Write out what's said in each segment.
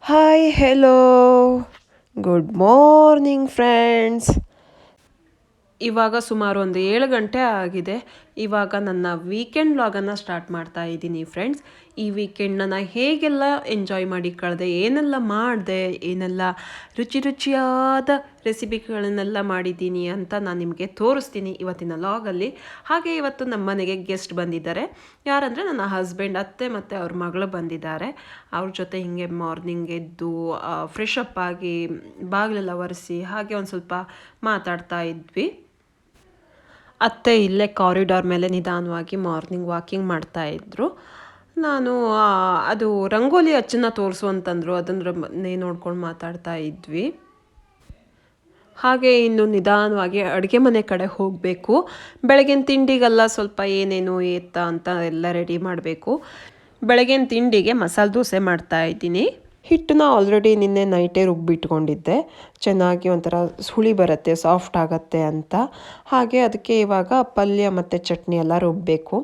Hi hello good morning friends. ಇವಾಗ ಸುಮಾರು ಒಂದು 7 ಗಂಟೆ ಆಗಿದೆ. ಇವಾಗ ನನ್ನ ವೀಕೆಂಡ್ ವ್ಲಾಗನ್ನು ಸ್ಟಾರ್ಟ್ ಮಾಡ್ತಾ ಇದ್ದೀನಿ ಫ್ರೆಂಡ್ಸ್. ಈ ವೀಕೆಂಡ್ನ ನಾನು ಹೇಗೆಲ್ಲ ಎಂಜಾಯ್ ಮಾಡಿ ಕಳೆದೆ, ಏನೆಲ್ಲ ಮಾಡಿದೆ, ಏನೆಲ್ಲ ರುಚಿಯಾದ ರೆಸಿಪಿಗಳನ್ನೆಲ್ಲ ಮಾಡಿದ್ದೀನಿ ಅಂತ ನಾನು ನಿಮಗೆ ತೋರಿಸ್ತೀನಿ ಇವತ್ತಿನ ವ್ಲಾಗಲ್ಲಿ. ಹಾಗೆ ಇವತ್ತು ನಮ್ಮ ಮನೆಗೆ ಗೆಸ್ಟ್ ಬಂದಿದ್ದಾರೆ. ಯಾರಂದರೆ ನನ್ನ ಹಸ್ಬೆಂಡ್, ಅತ್ತೆ ಮತ್ತು ಅವ್ರ ಮಗಳು ಬಂದಿದ್ದಾರೆ. ಅವ್ರ ಜೊತೆ ಹೀಗೆ ಮಾರ್ನಿಂಗ್ ಎದ್ದು ಫ್ರೆಶ್ ಅಪ್ ಆಗಿ ಬಾಗಿಲೆಲ್ಲ ಒರೆಸಿ ಹಾಗೆ ಒಂದು ಸ್ವಲ್ಪ ಮಾತಾಡ್ತಾ ಇದ್ವಿ. ಅತ್ತೆ ಇಲ್ಲೇ ಕಾರಿಡಾರ್ ಮೇಲೆ ನಿಧಾನವಾಗಿ ಮಾರ್ನಿಂಗ್ ವಾಕಿಂಗ್ ಮಾಡ್ತಾಯಿದ್ರು. ನಾನು ಅದು ರಂಗೋಲಿ ಅಚ್ಚನ್ನು ತೋರಿಸು ಅಂತಂದರು, ಅದನ್ನೇ ನೋಡ್ಕೊಂಡು ಮಾತಾಡ್ತಾ ಇದ್ವಿ. ಹಾಗೆ ಇನ್ನು ನಿಧಾನವಾಗಿ ಅಡುಗೆ ಮನೆ ಕಡೆ ಹೋಗಬೇಕು. ಬೆಳಗಿನ ತಿಂಡಿಗೆಲ್ಲ ಸ್ವಲ್ಪ ಏನೇನು ಏತ್ತ ಅಂತ ಎಲ್ಲ ರೆಡಿ ಮಾಡಬೇಕು. ಬೆಳಗಿನ ತಿಂಡಿಗೆ ಮಸಾಲೆ ದೋಸೆ ಮಾಡ್ತಾ ಇದ್ದೀನಿ. ಹಿಟ್ಟನ್ನ ಆಲ್ರೆಡಿ ನಿನ್ನೆ ನೈಟೇ ರುಬ್ಬಿಟ್ಕೊಂಡಿದ್ದೆ, ಚೆನ್ನಾಗಿ ಒಂಥರ ಹುಳಿ ಬರುತ್ತೆ, ಸಾಫ್ಟ್ ಆಗುತ್ತೆ ಅಂತ. ಹಾಗೆ ಅದಕ್ಕೆ ಇವಾಗ ಪಲ್ಯ ಮತ್ತು ಚಟ್ನಿ ಎಲ್ಲ ರುಬ್ಬಬೇಕು.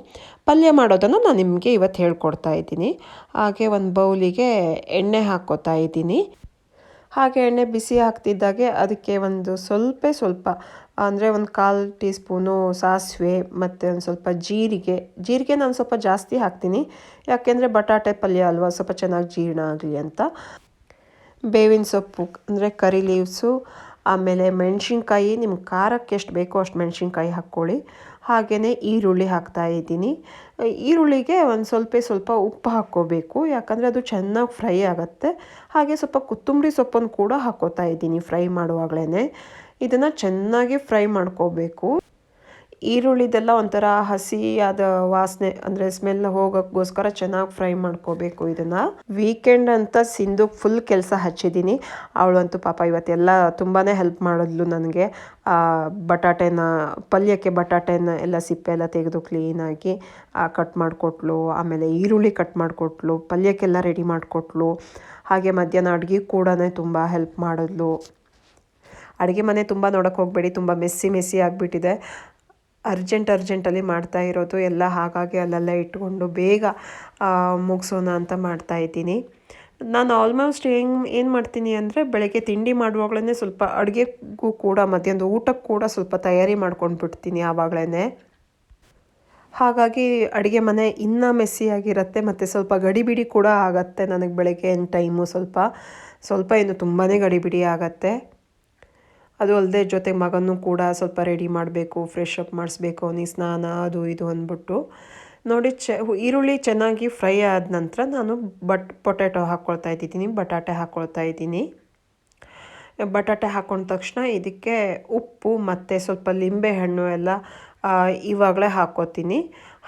ಪಲ್ಯ ಮಾಡೋದನ್ನು ನಾನು ನಿಮಗೆ ಇವತ್ತು ಹೇಳ್ಕೊಡ್ತಾ ಇದ್ದೀನಿ. ಹಾಗೆ ಒಂದು ಬೌಲಿಗೆ ಎಣ್ಣೆ ಹಾಕ್ಕೋತಾ ಇದ್ದೀನಿ. ಹಾಗೆ ಎಣ್ಣೆ ಬಿಸಿ ಆಗ್ತಿದ್ದಾಗೆ ಅದಕ್ಕೆ ಒಂದು ಸ್ವಲ್ಪ ಅಂದರೆ ಒಂದು 1/4 ಟೀ ಸ್ಪೂನು ಸಾಸಿವೆ ಮತ್ತು ಒಂದು ಸ್ವಲ್ಪ ಜೀರಿಗೆ ನಾನು ಸ್ವಲ್ಪ ಜಾಸ್ತಿ ಹಾಕ್ತೀನಿ, ಯಾಕೆಂದರೆ ಬಟಾಟೆ ಪಲ್ಯ ಅಲ್ವಾ, ಸ್ವಲ್ಪ ಚೆನ್ನಾಗಿ ಜೀರ್ಣ ಆಗಲಿ ಅಂತ. ಬೇವಿನ ಸೊಪ್ಪು ಅಂದರೆ ಕರಿ ಲೀವ್ಸು, ಆಮೇಲೆ ಮೆಣಸಿನ್ಕಾಯಿ, ನಿಮ್ಗೆ ಖಾರಕ್ಕೆ ಎಷ್ಟು ಬೇಕೋ ಅಷ್ಟು ಮೆಣಸಿನ್ಕಾಯಿ ಹಾಕ್ಕೊಳ್ಳಿ. ಹಾಗೆಯೇ ಈರುಳ್ಳಿ ಹಾಕ್ತಾಯಿದ್ದೀನಿ. ಈರುಳ್ಳಿಗೆ ಒಂದು ಸ್ವಲ್ಪ ಉಪ್ಪು ಹಾಕ್ಕೋಬೇಕು, ಯಾಕಂದರೆ ಅದು ಚೆನ್ನಾಗಿ ಫ್ರೈ ಆಗುತ್ತೆ. ಹಾಗೆ ಸ್ವಲ್ಪ ಕೊತ್ತಂಬರಿ ಸೊಪ್ಪನ್ನು ಕೂಡ ಹಾಕ್ಕೋತಾ ಇದ್ದೀನಿ ಫ್ರೈ ಮಾಡುವಾಗಲೇ. ಇದನ್ನು ಚೆನ್ನಾಗಿ ಫ್ರೈ ಮಾಡ್ಕೋಬೇಕು. ಈರುಳ್ಳಿದೆಲ್ಲ ಒಂಥರ ಹಸಿಯಾದ ವಾಸನೆ ಅಂದರೆ ಸ್ಮೆಲ್ ಹೋಗೋಕ್ಕೋಸ್ಕರ ಚೆನ್ನಾಗಿ ಫ್ರೈ ಮಾಡ್ಕೋಬೇಕು ಇದನ್ನು. ವೀಕೆಂಡ್ ಅಂತ ಸಿಂಧು ಫುಲ್ ಕೆಲಸ ಹಚ್ಚಿದ್ದೀನಿ. ಅವಳಂತೂ ಪಾಪ ಇವತ್ತೆಲ್ಲ ತುಂಬಾ ಹೆಲ್ಪ್ ಮಾಡಿದ್ಲು ನನಗೆ. ಪಲ್ಯಕ್ಕೆ ಬಟಾಟೆನ ಎಲ್ಲ ಸಿಪ್ಪೆ ಎಲ್ಲ ತೆಗೆದು ಕ್ಲೀನಾಗಿ ಕಟ್ ಮಾಡಿಕೊಟ್ಲು. ಆಮೇಲೆ ಈರುಳ್ಳಿ ಕಟ್ ಮಾಡಿಕೊಟ್ಲು, ಪಲ್ಯಕ್ಕೆಲ್ಲ ರೆಡಿ ಮಾಡಿಕೊಟ್ಲು. ಹಾಗೆ ಮಧ್ಯಾಹ್ನ ಅಡುಗೆ ಕೂಡ ತುಂಬ ಹೆಲ್ಪ್ ಮಾಡಿದ್ಲು. ಅಡುಗೆ ಮನೆ ತುಂಬ ನೋಡೋಕ್ಕೆ ಹೋಗಬೇಡಿ, ತುಂಬ ಮೆಸ್ಸಿ ಆಗಿಬಿಟ್ಟಿದೆ. ಅರ್ಜೆಂಟಲ್ಲಿ ಮಾಡ್ತಾ ಇರೋದು ಎಲ್ಲ, ಹಾಗಾಗಿ ಅಲ್ಲೆಲ್ಲ ಇಟ್ಕೊಂಡು ಬೇಗ ಮುಗಿಸೋಣ ಅಂತ ಮಾಡ್ತಾಯಿದ್ದೀನಿ. ನಾನು ಆಲ್ಮೋಸ್ಟ್ ಏನು ಮಾಡ್ತೀನಿ ಅಂದರೆ ಬೆಳಗ್ಗೆ ತಿಂಡಿ ಮಾಡುವಾಗಲೇ ಸ್ವಲ್ಪ ಅಡುಗೆಗೂ ಕೂಡ ಮಧ್ಯಾಹ್ನದ ಊಟಕ್ಕೆ ಕೂಡ ಸ್ವಲ್ಪ ತಯಾರಿ ಮಾಡ್ಕೊಂಡು ಬಿಡ್ತೀನಿ ಆವಾಗಲೇ. ಹಾಗಾಗಿ ಅಡುಗೆ ಮನೆ ಇನ್ನೂ ಮೆಸ್ಸಿಯಾಗಿರುತ್ತೆ ಮತ್ತು ಸ್ವಲ್ಪ ಗಡಿಬಿಡಿ ಕೂಡ ಆಗುತ್ತೆ ನನಗೆ. ಬೆಳಗ್ಗೆ ಟೈಮು ಸ್ವಲ್ಪ ಏನು ತುಂಬಾ ಗಡಿಬಿಡಿ ಆಗುತ್ತೆ. ಅದು ಅಲ್ಲದೆ ಜೊತೆಗೆ ಮಗನೂ ಕೂಡ ಸ್ವಲ್ಪ ರೆಡಿ ಮಾಡಬೇಕು, ಫ್ರೆಶ್ ಅಪ್ ಮಾಡಿಸ್ಬೇಕು, ಅವನಿಗೆ ಸ್ನಾನ ಅದು ಇದು ಅಂದ್ಬಿಟ್ಟು. ನೋಡಿ ಈರುಳ್ಳಿ ಚೆನ್ನಾಗಿ ಫ್ರೈ ಆದ ನಂತರ ನಾನು ಪೊಟ್ಯಾಟೊ ಹಾಕ್ಕೊಳ್ತಾ ಇದ್ದೀನಿ, ಬಟಾಟೆ ಹಾಕ್ಕೊಳ್ತಾ ಇದ್ದೀನಿ. ಬಟಾಟೆ ಹಾಕ್ಕೊಂಡ ತಕ್ಷಣ ಇದಕ್ಕೆ ಉಪ್ಪು ಮತ್ತು ಸ್ವಲ್ಪ ಲಿಂಬೆಹಣ್ಣು ಎಲ್ಲ ಇವಾಗಲೇ ಹಾಕ್ಕೋತೀನಿ.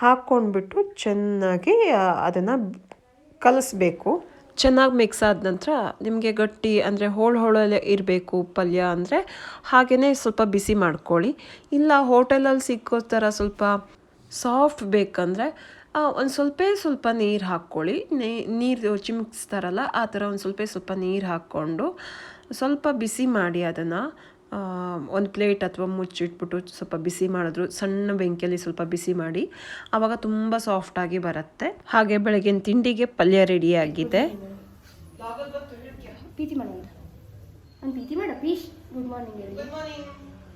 ಹಾಕ್ಕೊಂಡ್ಬಿಟ್ಟು ಚೆನ್ನಾಗಿ ಅದನ್ನು ಕಲಿಸ್ಬೇಕು. ಚೆನ್ನಾಗಿ ಮಿಕ್ಸ್ ಆದ ನಂತರ ನಿಮಗೆ ಗಟ್ಟಿ ಅಂದರೆ ಹೋಳಲ್ಲೇ ಇರಬೇಕು ಪಲ್ಯ ಅಂದರೆ ಹಾಗೆಯೇ ಸ್ವಲ್ಪ ಬಿಸಿ ಮಾಡ್ಕೊಳ್ಳಿ. ಇಲ್ಲ ಹೋಟೆಲಲ್ಲಿ ಸಿಕ್ಕೋ ಥರ ಸ್ವಲ್ಪ ಸಾಫ್ಟ್ ಬೇಕಂದರೆ ಒಂದು ಸ್ವಲ್ಪ ನೀರು ಹಾಕ್ಕೊಳ್ಳಿ. ನೀರು ಚಿಮ್ಕಿಸ್ತಾರಲ್ಲ ಆ ಥರ ಒಂದು ಸ್ವಲ್ಪ ನೀರು ಹಾಕ್ಕೊಂಡು ಸ್ವಲ್ಪ ಬಿಸಿ ಮಾಡಿ ಅದನ್ನು ಒಂದು ಪ್ಲೇಟ್ ಅಥವಾ ಮುಚ್ಚಿಟ್ಬಿಟ್ಟು ಸ್ವಲ್ಪ ಬಿಸಿ ಮಾಡಿದ್ರು, ಸಣ್ಣ ಬೆಂಕಿಯಲ್ಲಿ ಸ್ವಲ್ಪ ಬಿಸಿ ಮಾಡಿ, ಆವಾಗ ತುಂಬ ಸಾಫ್ಟಾಗಿ ಬರುತ್ತೆ. ಹಾಗೆ ಬೆಳಗಿನ ತಿಂಡಿಗೆ ಪಲ್ಯ ರೆಡಿಯಾಗಿದೆ. ಪ್ರೀತಿ ಮಾಡ ಒಂದು ಪ್ರೀತಿ ಮಾಡ ಪ್ಲೀಸ್. ಗುಡ್ ಮಾರ್ನಿಂಗ್ ಹೇಳಿ.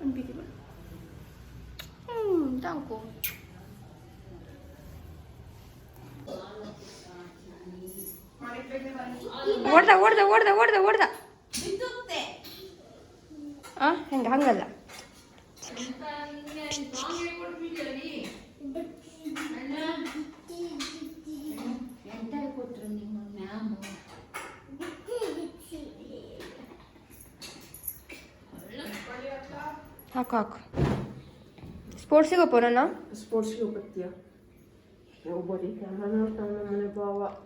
ಒಂದು ಪ್ರೀತಿ ಮಾಡ. ತಾಂಕು ಓಡ್ದ ಹಂಗಲ್ಲ. ಹಾಕು ಸ್ಪೋರ್ಟ್ಸಿಗೆ ಹೋಗೋಣ.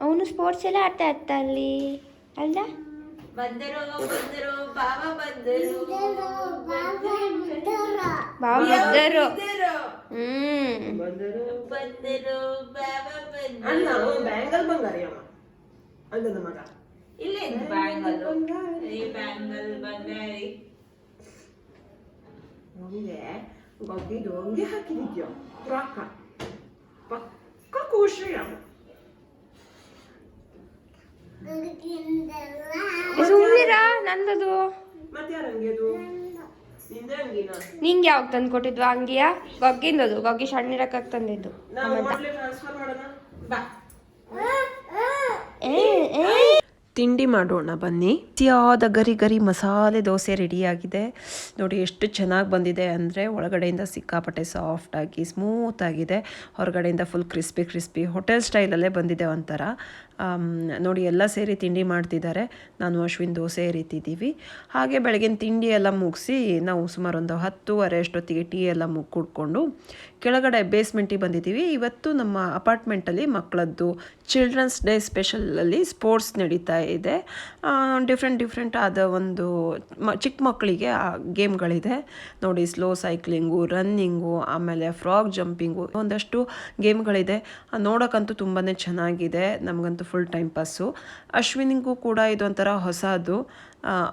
ಅವನು ಸ್ಪೋರ್ಟ್ಸ್ ಎಲ್ಲ ಆಡ್ತಾ ಇರ್ತ ಅಲ್ಲಿ ಅಲ್ಲ. ಇದು ಹಂಗೆ ಹಾಕಿದ್ಯೋ ಪಕ್ಕ ಖುಷಿ. ಸುಮ್ಮನಿರಾ ನಂದದು. ಮತ್ತೆ ಯಾರ ಅಂಗಿ ಅದು? ನಿಂದೆ ಅಂಗಿನ? ನಿಂಗೆ ಯಾವಾಗ ತಂದು ಕೊಟ್ಟಿದ್ವು ಅಂಗಿಯ? ಗಗ್ಗಿಂದದು, ಗಗ್ಗಿ ಸಣ್ಣಿರಕ್ಕಾಗಿ ತಂದಿದ್ದು. ನಾವು ಮೊದಲೇ ಟ್ರಾನ್ಸ್ಫರ್ ಮಾಡೋಣ ಬಾ. ತಿಂಡಿ ಮಾಡೋಣ ಬನ್ನಿ. ಸಿಹಿಯಾದ ಗರಿ ಗರಿ ಮಸಾಲೆ ದೋಸೆ ರೆಡಿಯಾಗಿದೆ ನೋಡಿ. ಎಷ್ಟು ಚೆನ್ನಾಗಿ ಬಂದಿದೆ ಅಂದರೆ ಒಳಗಡೆಯಿಂದ ಸಿಕ್ಕಾಪಟ್ಟೆ ಸಾಫ್ಟಾಗಿ ಸ್ಮೂತ್ ಆಗಿದೆ, ಹೊರಗಡೆಯಿಂದ ಫುಲ್ ಕ್ರಿಸ್ಪಿ ಕ್ರಿಸ್ಪಿ ಹೋಟೆಲ್ ಸ್ಟೈಲಲ್ಲೇ ಬಂದಿದೆ ಒಂಥರ. ನೋಡಿ ಎಲ್ಲ ಸೇರಿ ತಿಂಡಿ ಮಾಡ್ತಿದ್ದಾರೆ. ನಾನು ಅಶ್ವಿನ್ ದೋಸೆ ರೀತಿದ್ದೀವಿ. ಹಾಗೆ ಬೆಳಗಿನ ತಿಂಡಿ ಎಲ್ಲ ಮುಗಿಸಿ ನಾವು ಸುಮಾರು ಒಂದು 10:30 ಅಷ್ಟೊತ್ತಿಗೆ ಟೀ ಎಲ್ಲ ಕುಡ್ಕೊಂಡು ಕೆಳಗಡೆ ಬೇಸ್ಮೆಂಟಿಗೆ ಬಂದಿದ್ದೀವಿ. ಇವತ್ತು ನಮ್ಮ ಅಪಾರ್ಟ್ಮೆಂಟಲ್ಲಿ ಮಕ್ಕಳದ್ದು ಚಿಲ್ಡ್ರನ್ಸ್ ಡೇ ಸ್ಪೆಷಲಲ್ಲಿ ಸ್ಪೋರ್ಟ್ಸ್ ನಡೀತಾ ಇದೆ. ಡಿಫ್ರೆಂಟ್ ಆದ ಒಂದು ಚಿಕ್ಕ ಮಕ್ಕಳಿಗೆ ಗೇಮ್ಗಳಿದೆ ನೋಡಿ. ಸ್ಲೋ ಸೈಕ್ಲಿಂಗು, ರನ್ನಿಂಗು, ಆಮೇಲೆ ಫ್ರಾಗ್ ಜಂಪಿಂಗು, ಒಂದಷ್ಟು ಗೇಮ್ಗಳಿದೆ. ನೋಡೋಕ್ಕಂತೂ ತುಂಬಾ ಚೆನ್ನಾಗಿದೆ. ನಮಗಂತೂ ಫುಲ್ ಟೈಮ್ ಪಾಸು. ಅಶ್ವಿನಿಗೂ ಕೂಡ ಇದೊಂಥರ ಹೊಸದು.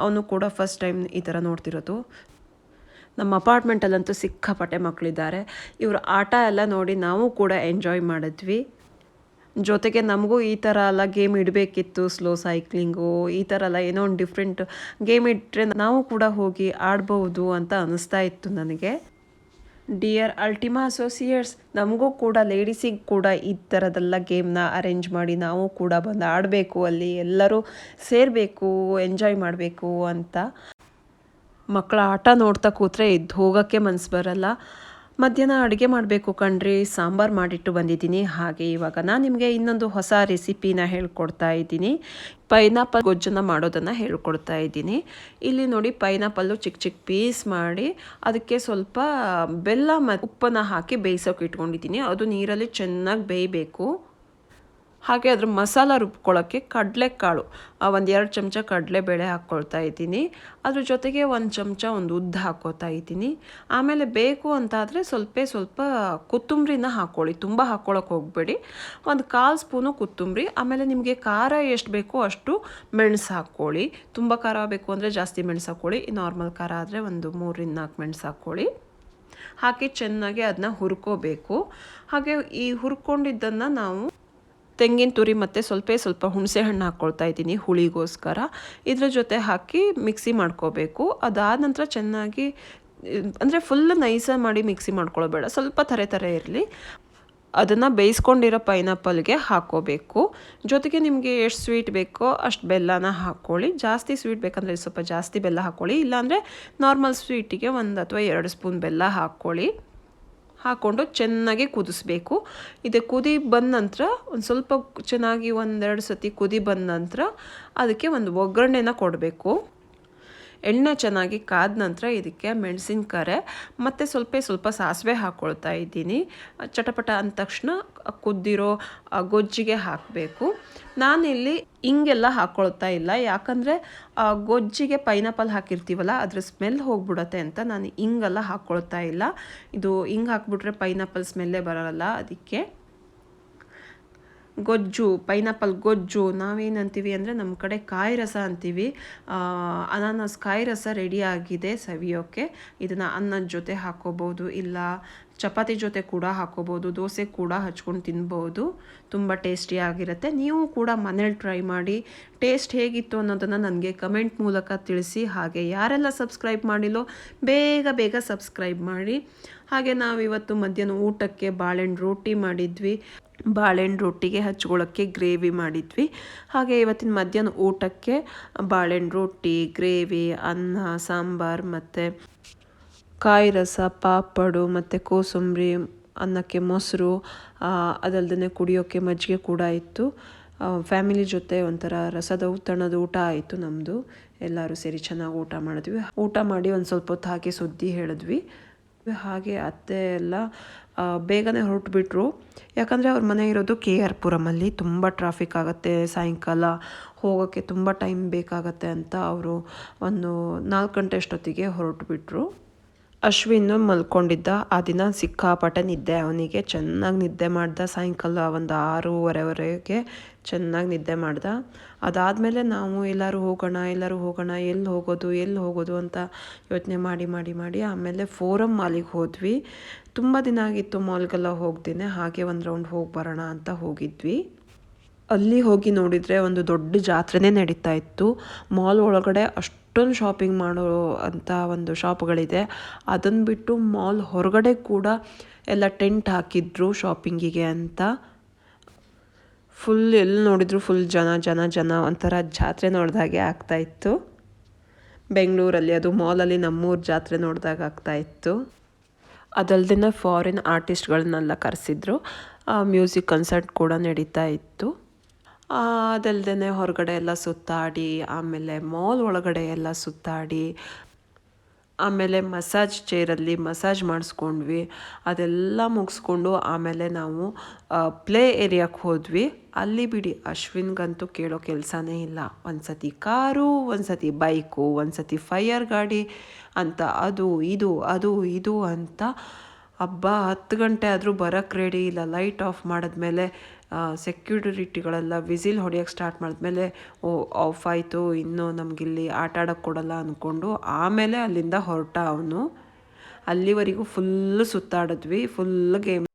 ಅವನು ಕೂಡ ಫಸ್ಟ್ ಟೈಮ್ ಈ ಥರ ನೋಡ್ತಿರೋದು. ನಮ್ಮ ಅಪಾರ್ಟ್ಮೆಂಟಲ್ಲಂತೂ ಸಿಕ್ಕಾಪಟ್ಟೆ ಮಕ್ಕಳಿದ್ದಾರೆ. ಇವರು ಆಟ ಎಲ್ಲ ನೋಡಿ ನಾವು ಕೂಡ ಎಂಜಾಯ್ ಮಾಡಿದ್ವಿ. ಜೊತೆಗೆ ನಮಗೂ ಈ ಥರ ಎಲ್ಲ ಗೇಮ್ ಇಡಬೇಕಿತ್ತು. ಸ್ಲೋ ಸೈಕ್ಲಿಂಗು ಈ ಥರ ಎಲ್ಲ ಏನೋ ಒಂದು ಡಿಫ್ರೆಂಟ್ ಗೇಮ್ ಇಟ್ಟರೆ ನಾವು ಕೂಡ ಹೋಗಿ ಆಡ್ಬೋದು ಅಂತ ಅನ್ನಿಸ್ತಾ ಇತ್ತು ನನಗೆ. ಡಿಯರ್ ಅಲ್ಟಿಮಾ ಅಸೋಸಿಯೇಟ್ಸ್, ನಮಗೂ ಕೂಡ ಲೇಡೀಸಿಗೆ ಕೂಡ ಈ ಥರದೆಲ್ಲ ಗೇಮ್ನ ಅರೇಂಜ್ ಮಾಡಿ ನಾವು ಕೂಡ ಬಂದು ಆಡಬೇಕು, ಅಲ್ಲಿ ಎಲ್ಲರೂ ಸೇರಬೇಕು, ಎಂಜಾಯ್ ಮಾಡಬೇಕು ಅಂತ. ಮಕ್ಕಳ ಆಟ ನೋಡ್ತಾ ಕೂತ್ರೆ ಎದ್ದು ಹೋಗೋಕ್ಕೆ ಮನಸ್ಸು ಬರಲ್ಲ. ಮಧ್ಯಾಹ್ನ ಅಡುಗೆ ಮಾಡಬೇಕು ಕಣ್ರಿ. ಸಾಂಬಾರು ಮಾಡಿಟ್ಟು ಬಂದಿದ್ದೀನಿ. ಹಾಗೆ ಇವಾಗ ನಾನು ನಿಮಗೆ ಇನ್ನೊಂದು ಹೊಸ ರೆಸಿಪಿನ ಹೇಳ್ಕೊಡ್ತಾ ಇದ್ದೀನಿ. ಪೈನಾಪಲ್ ಗೊಜ್ಜನ್ನು ಮಾಡೋದನ್ನು ಹೇಳ್ಕೊಡ್ತಾ ಇದ್ದೀನಿ. ಇಲ್ಲಿ ನೋಡಿ, ಪೈನಾಪಲ್ಲು ಚಿಕ್ಕ ಚಿಕ್ಕ ಪೀಸ್ ಮಾಡಿ ಅದಕ್ಕೆ ಸ್ವಲ್ಪ ಬೆಲ್ಲ ಮತ್ತು ಉಪ್ಪನ್ನು ಹಾಕಿ ಬೇಯಿಸೋಕೆ ಇಟ್ಕೊಂಡಿದ್ದೀನಿ. ಅದು ನೀರಲ್ಲಿ ಚೆನ್ನಾಗಿ ಬೇಯಬೇಕು. ಹಾಗೆ ಅದ್ರ ಮಸಾಲ ರುಬ್ಕೊಳ್ಳೋಕ್ಕೆ ಕಡಲೆಕಾಳು, 1-2 ಚಮಚ ಕಡಲೆಬೇಳೆ ಹಾಕ್ಕೊಳ್ತಾ ಇದ್ದೀನಿ. ಅದ್ರ ಜೊತೆಗೆ 1 ಚಮಚ ಒಂದು ಉದ್ದು ಹಾಕ್ಕೊಳ್ತಾ ಇದ್ದೀನಿ. ಆಮೇಲೆ ಬೇಕು ಅಂತಾದರೆ ಸ್ವಲ್ಪ ಕೊತ್ತಂಬರಿನ ಹಾಕ್ಕೊಳ್ಳಿ, ತುಂಬ ಹಾಕ್ಕೊಳ್ಳೋಕೆ ಹೋಗಬೇಡಿ. 1/4 ಸ್ಪೂನು ಕೊತ್ತಂಬರಿ. ಆಮೇಲೆ ನಿಮಗೆ ಖಾರ ಎಷ್ಟು ಬೇಕೋ ಅಷ್ಟು ಮೆಣಸು ಹಾಕ್ಕೊಳ್ಳಿ. ತುಂಬ ಖಾರ ಬೇಕು ಅಂದರೆ ಜಾಸ್ತಿ ಮೆಣಸು ಹಾಕ್ಕೊಳ್ಳಿ. ನಾರ್ಮಲ್ ಖಾರ ಆದರೆ ಒಂದು 3-4 ಮೆಣಸು ಹಾಕ್ಕೊಳ್ಳಿ. ಹಾಕಿ ಚೆನ್ನಾಗಿ ಅದನ್ನ ಹುರ್ಕೋಬೇಕು. ಹಾಗೆ ಈ ಹುರ್ಕೊಂಡಿದ್ದನ್ನು ನಾವು ತೆಂಗಿನ ತುರಿ ಮತ್ತು ಸ್ವಲ್ಪ ಹುಣಸೆ ಹಣ್ಣು ಹಾಕ್ಕೊಳ್ತಾ ಇದ್ದೀನಿ ಹುಳಿಗೋಸ್ಕರ. ಇದ್ರ ಜೊತೆ ಹಾಕಿ ಮಿಕ್ಸಿ ಮಾಡ್ಕೋಬೇಕು. ಅದಾದ ನಂತರ ಚೆನ್ನಾಗಿ, ಅಂದರೆ ಫುಲ್ ನೈಸಾಗಿ ಮಾಡಿ ಮಿಕ್ಸಿ ಮಾಡ್ಕೊಳ್ಬೇಡ, ಸ್ವಲ್ಪ ಥರೆ ಇರಲಿ. ಅದನ್ನು ಬೇಯಿಸ್ಕೊಂಡಿರೋ ಪೈನಾಪಲ್ಗೆ ಹಾಕ್ಕೋಬೇಕು. ಜೊತೆಗೆ ನಿಮಗೆ ಎಷ್ಟು ಸ್ವೀಟ್ ಬೇಕೋ ಅಷ್ಟು ಬೆಲ್ಲನ ಹಾಕ್ಕೊಳ್ಳಿ. ಜಾಸ್ತಿ ಸ್ವೀಟ್ ಬೇಕಂದರೆ ಸ್ವಲ್ಪ ಜಾಸ್ತಿ ಬೆಲ್ಲ ಹಾಕ್ಕೊಳ್ಳಿ. ಇಲ್ಲಾಂದರೆ ನಾರ್ಮಲ್ ಸ್ವೀಟಿಗೆ 1 ಅಥವಾ 2 ಸ್ಪೂನ್ ಬೆಲ್ಲ ಹಾಕ್ಕೊಳ್ಳಿ. ಹಾಕ್ಕೊಂಡು ಚೆನ್ನಾಗಿ ಕುದಿಸ್ಬೇಕು. ಇದು ಕುದಿ ಬಂದ ನಂತರ ಒಂದು ಸ್ವಲ್ಪ ಚೆನ್ನಾಗಿ 1-2 ಸತಿ ಕುದಿ ಬಂದ ನಂತರ ಅದಕ್ಕೆ ಒಂದು ಒಗ್ಗರಣೆನ ಕೊಡಬೇಕು. ಎಣ್ಣೆ ಚೆನ್ನಾಗಿ ಕಾದ ನಂತರ ಇದಕ್ಕೆ ಮೆಣಸಿನಕಾಯಿ ಮತ್ತು ಸ್ವಲ್ಪ ಸಾಸಿವೆ ಹಾಕ್ಕೊಳ್ತಾ ಇದ್ದೀನಿ. ಚಟಪಟ ಅಂದ ತಕ್ಷಣ ಕುದ್ದಿರೋ ಗೊಜ್ಜಿಗೆ ಹಾಕಬೇಕು. ನಾನಿಲ್ಲಿ ಹಿಂಗೆಲ್ಲ ಹಾಕ್ಕೊಳ್ತಾ ಇಲ್ಲ, ಯಾಕಂದರೆ ಗೊಜ್ಜಿಗೆ ಪೈನಾಪಲ್ ಹಾಕಿರ್ತೀವಲ್ಲ ಅದ್ರ ಸ್ಮೆಲ್ ಹೋಗ್ಬಿಡತ್ತೆ ಅಂತ ನಾನು ಹಿಂಗೆಲ್ಲ ಹಾಕ್ಕೊಳ್ತಾ ಇಲ್ಲ. ಇದು ಹಿಂಗೆ ಹಾಕ್ಬಿಟ್ರೆ ಪೈನಾಪಲ್ ಸ್ಮೆಲ್ಲೇ ಬರೋಲ್ಲ. ಅದಕ್ಕೆ ಗೊಜ್ಜು, ಪೈನಾಪಲ್ ಗೊಜ್ಜು ನಾವೇನಂತೀವಿ ಅಂದರೆ ನಮ್ಮ ಕಡೆ ಕಾಯಿ ರಸ ಅಂತೀವಿ. ಅನಾನಸ್ ಕಾಯಿ ರಸ ರೆಡಿ ಆಗಿದೆ ಸವಿಯೋಕ್ಕೆ. ಇದನ್ನು ಅನ್ನದ ಜೊತೆ ಹಾಕ್ಕೋಬೋದು, ಇಲ್ಲ ಚಪಾತಿ ಜೊತೆ ಕೂಡ ಹಾಕ್ಕೋಬೋದು, ದೋಸೆ ಕೂಡ ಹಚ್ಕೊಂಡು ತಿನ್ಬೋದು. ತುಂಬ ಟೇಸ್ಟಿಯಾಗಿರುತ್ತೆ. ನೀವು ಕೂಡ ಮನೇಲಿ ಟ್ರೈ ಮಾಡಿ ಟೇಸ್ಟ್ ಹೇಗಿತ್ತು ಅನ್ನೋದನ್ನು ನನಗೆ ಕಮೆಂಟ್ ಮೂಲಕ ತಿಳಿಸಿ. ಹಾಗೆ ಯಾರೆಲ್ಲ ಸಬ್ಸ್ಕ್ರೈಬ್ ಮಾಡಿಲ್ಲೋ ಬೇಗ ಸಬ್ಸ್ಕ್ರೈಬ್ ಮಾಡಿ. ಹಾಗೆ ನಾವಿವತ್ತು ಮಧ್ಯಾಹ್ನ ಊಟಕ್ಕೆ ಬಾಳೆಹಣ್ಣು ರೊಟ್ಟಿ ಮಾಡಿದ್ವಿ. ಬಾಳೆಹಣ್ಣು ರೊಟ್ಟಿಗೆ ಹಚ್ಕೊಳ್ಳೋಕ್ಕೆ ಗ್ರೇವಿ ಮಾಡಿದ್ವಿ. ಹಾಗೆ ಇವತ್ತಿನ ಮಧ್ಯಾಹ್ನ ಊಟಕ್ಕೆ ಬಾಳೆಹಣ್ಣು ರೊಟ್ಟಿ, ಗ್ರೇವಿ, ಅನ್ನ, ಸಾಂಬಾರು ಮತ್ತು ಕಾಯಿ ರಸ, ಪಾಪಡು ಮತ್ತು ಕೋಸಂಬರಿ, ಅನ್ನಕ್ಕೆ ಮೊಸರು, ಅದಲ್ಲದೆ ಕುಡಿಯೋಕ್ಕೆ ಮಜ್ಜಿಗೆ ಕೂಡ ಇತ್ತು. ಫ್ಯಾಮಿಲಿ ಜೊತೆ ಒಂಥರ ರಸದ ಊಟದ ಊಟ ಆಯಿತು ನಮ್ಮದು. ಎಲ್ಲರೂ ಸೇರಿ ಚೆನ್ನಾಗಿ ಊಟ ಮಾಡಿದ್ವಿ. ಊಟ ಮಾಡಿ ಒಂದು ಸ್ವಲ್ಪ ಹೊತ್ತು ಹಾಕಿ ಸುದ್ದಿ ಹೇಳಿದ್ವಿ. ಹಾಗೆ ಅತ್ತೆ ಎಲ್ಲ ಬೇಗನೆ ಹೊರಟುಬಿಟ್ರು. ಯಾಕಂದರೆ ಅವ್ರ ಮನೆ ಇರೋದು KR ಪುರಮಲ್ಲಿ. ತುಂಬ ಟ್ರಾಫಿಕ್ ಆಗುತ್ತೆ, ಸಾಯಂಕಾಲ ಹೋಗೋಕ್ಕೆ ತುಂಬ ಟೈಮ್ ಬೇಕಾಗತ್ತೆ ಅಂತ ಅವರು ಒಂದು 4 ಗಂಟೆ ಅಷ್ಟೊತ್ತಿಗೆ ಹೊರಟುಬಿಟ್ರು. ಅಶ್ವಿನ್ ಮಲ್ಕೊಂಡಿದ್ದ. ಆ ದಿನ ಸಿಕ್ಕಾಪಟ್ಟೆ ನಿದ್ದೆ ಅವನಿಗೆ. ಚೆನ್ನಾಗಿ ನಿದ್ದೆ ಮಾಡ್ದ. ಸಾಯಂಕಾಲ ಒಂದು 6:30ವರೆಗೆ ಚೆನ್ನಾಗಿ ನಿದ್ದೆ ಮಾಡ್ದ. ಅದಾದಮೇಲೆ ನಾವು ಎಲ್ಲರೂ ಹೋಗೋಣ, ಎಲ್ಲಿ ಹೋಗೋದು ಅಂತ ಯೋಚನೆ ಮಾಡಿ ಆಮೇಲೆ ಫೋರಮ್ ಮಾಲಿಗೆ ಹೋದ್ವಿ. ತುಂಬ ದಿನ ಆಗಿತ್ತು ಮಾಲ್ಗೆಲ್ಲ ಹೋಗ್ದೇನೆ. ಹಾಗೆ ಒಂದು ರೌಂಡ್ ಹೋಗಿ ಬರೋಣ ಅಂತ ಹೋಗಿದ್ವಿ. ಅಲ್ಲಿ ಹೋಗಿ ನೋಡಿದರೆ ಒಂದು ದೊಡ್ಡ ಜಾತ್ರೆನೇ ನಡೀತಾ ಇತ್ತು. ಮಾಲ್ ಒಳಗಡೆ ಅಷ್ಟೊಂದು ಶಾಪಿಂಗ್ ಮಾಡೋ ಅಂತ ಒಂದು ಶಾಪ್ಗಳಿದೆ. ಅದನ್ನು ಬಿಟ್ಟು ಮಾಲ್ ಹೊರಗಡೆ ಕೂಡ ಎಲ್ಲ ಟೆಂಟ್ ಹಾಕಿದ್ರು ಶಾಪಿಂಗಿಗೆ ಅಂತ. ಫುಲ್ ಎಲ್ಲಿ ನೋಡಿದ್ರು ಫುಲ್ ಜನ ಜನ ಜನ, ಒಂಥರ ಜಾತ್ರೆ ನೋಡಿದಾಗೆ ಆಗ್ತಾಯಿತ್ತು. ಬೆಂಗಳೂರಲ್ಲಿ ಅದು ಮಾಲಲ್ಲಿ ನಮ್ಮೂರು ಜಾತ್ರೆ ನೋಡಿದಾಗ ಆಗ್ತಾಯಿತ್ತು. ಅದಲ್ದೇ ಫಾರಿನ್ ಆರ್ಟಿಸ್ಟ್ಗಳನ್ನೆಲ್ಲ ಕರೆಸಿದ್ರು. ಮ್ಯೂಸಿಕ್ ಕನ್ಸರ್ಟ್ ಕೂಡ ನಡೀತಾ ಇತ್ತು. ಅದಲ್ದೇ ಹೊರಗಡೆ ಎಲ್ಲ ಸುತ್ತಾಡಿ, ಆಮೇಲೆ ಮಾಲ್ ಒಳಗಡೆ ಎಲ್ಲ ಸುತ್ತಾಡಿ, ಆಮೇಲೆ ಮಸಾಜ್ ಚೇರಲ್ಲಿ ಮಸಾಜ್ ಮಾಡಿಸ್ಕೊಂಡ್ವಿ. ಅದೆಲ್ಲ ಮುಗಿಸ್ಕೊಂಡು ಆಮೇಲೆ ನಾವು ಪ್ಲೇ ಏರಿಯಾಕ್ಕೆ ಹೋದ್ವಿ. ಅಲ್ಲಿ ಬಿಡಿ ಅಶ್ವಿನ್ಗಂತೂ ಕೇಳೋ ಕೆಲಸನೇ ಇಲ್ಲ. ಒಂದು ಸತಿ ಕಾರು, ಒಂದು ಸತಿ ಬೈಕು, ಒಂದು ಸತಿ ಫೈರ್ ಗಾಡಿ ಅಂತ, ಅದು ಇದು ಅಂತ. ಹಬ್ಬ 10 ಗಂಟೆ ಆದರೂ ಬರೋಕ್ಕೆ ರೆಡಿ ಇಲ್ಲ. ಲೈಟ್ ಆಫ್ ಮಾಡಿದ್ಮೇಲೆ ಸೆಕ್ಯೂರಿಟಿಗಳೆಲ್ಲ ವಿಸಿಲ್ ಹೊಡೆಯೋಕ್ಕೆ ಸ್ಟಾರ್ಟ್ ಮಾಡಿದ್ಮೇಲೆ ಆಫ್ ಆಯಿತು, ಇನ್ನೂ ನಮಗಿಲ್ಲಿ ಆಟ ಆಡೋಕ್ಕೆ ಕೊಡಲ್ಲ ಅಂದ್ಕೊಂಡು ಆಮೇಲೆ ಅಲ್ಲಿಂದ ಹೊರಟ ಅವನು. ಅಲ್ಲಿವರೆಗೂ ಫುಲ್ಲು ಸುತ್ತಾಡಿದ್ವಿ, ಫುಲ್ ಗೇಮ್.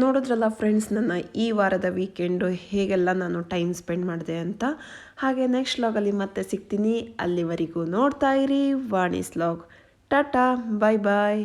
ನೋಡಿದ್ರಲ್ಲ ಫ್ರೆಂಡ್ಸ್, ನನ್ನ ಈ ವಾರದ ವೀಕೆಂಡು ಹೇಗೆಲ್ಲ ನಾನು ಟೈಮ್ ಸ್ಪೆಂಡ್ ಮಾಡಿದೆ ಅಂತ. ಹಾಗೆ ನೆಕ್ಸ್ಟ್ ವ್ಲಾಗಲ್ಲಿ ಮತ್ತೆ ಸಿಗ್ತೀನಿ. ಅಲ್ಲಿವರೆಗೂ ನೋಡ್ತಾ ಇರಿ ವಾಣೀಸ್ ವ್ಲಾಗ್. ಟಾಟಾ, ಬಾಯ್ ಬಾಯ್.